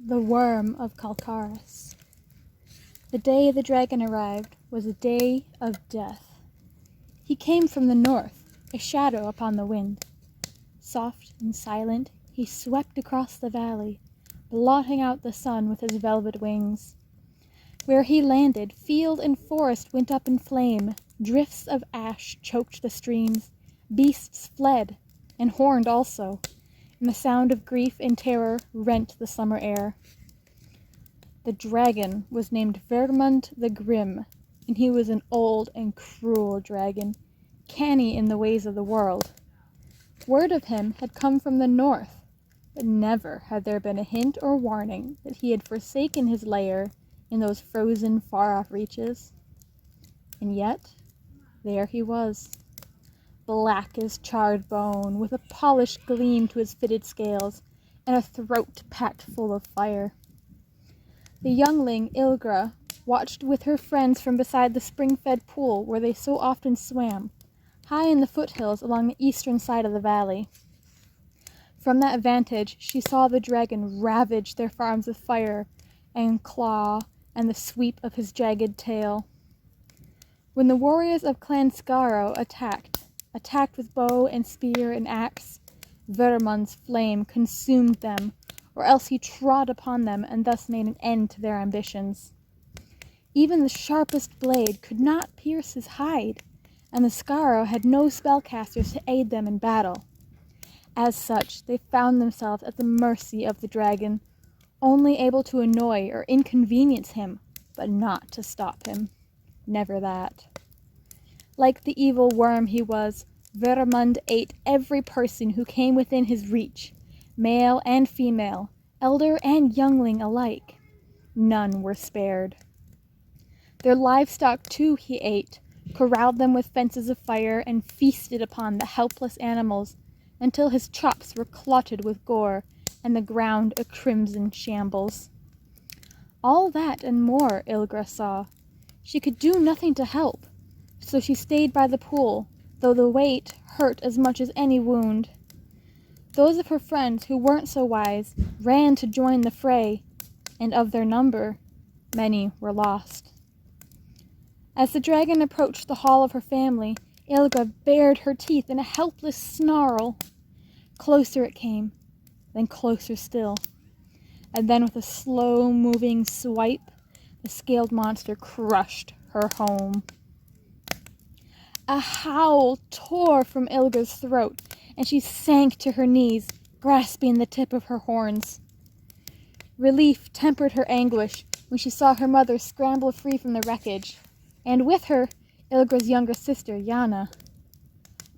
The Worm of Calcaris. The day the dragon arrived was a day of death. He came from the north, a shadow upon the wind. Soft and silent, he swept across the valley, blotting out the sun with his velvet wings. Where he landed, field and forest went up in flame, drifts of ash choked the streams, beasts fled, and horned also, and the sound of grief and terror rent the summer air. The dragon was named Vermund the Grim, and he was an old and cruel dragon, canny in the ways of the world. Word of him had come from the north, but never had there been a hint or warning that he had forsaken his lair in those frozen, far-off reaches. And yet, there he was, black as charred bone, with a polished gleam to his fitted scales, and a throat packed full of fire. The youngling Ilgra watched with her friends from beside the spring-fed pool where they so often swam, high in the foothills along the eastern side of the valley. From that vantage she saw the dragon ravage their farms with fire and claw and the sweep of his jagged tail. When the warriors of Khainskyi attacked with bow and spear and axe, Vermund's flame consumed them, or else he trod upon them and thus made an end to their ambitions. Even the sharpest blade could not pierce his hide, and the Skaro had no spellcasters to aid them in battle. As such, they found themselves at the mercy of the dragon, only able to annoy or inconvenience him, but not to stop him. Never that. Like the evil worm he was, Vermund ate every person who came within his reach, male and female, elder and youngling alike. None were spared. Their livestock too he ate, corralled them with fences of fire, and feasted upon the helpless animals until his chops were clotted with gore and the ground a crimson shambles. All that and more Ilgra saw. She could do nothing to help, so she stayed by the pool, though the weight hurt as much as any wound. Those of her friends who weren't so wise ran to join the fray, and of their number, many were lost. As the dragon approached the hall of her family, Ilga bared her teeth in a helpless snarl. Closer it came, then closer still, and then with a slow-moving swipe, the scaled monster crushed her home. A howl tore from Ilga's throat, and she sank to her knees, grasping the tip of her horns. Relief tempered her anguish when she saw her mother scramble free from the wreckage, and with her, Ilgra's younger sister, Yana.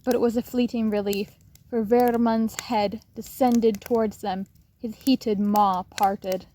But it was a fleeting relief, for Vermund's head descended towards them, his heated maw parted.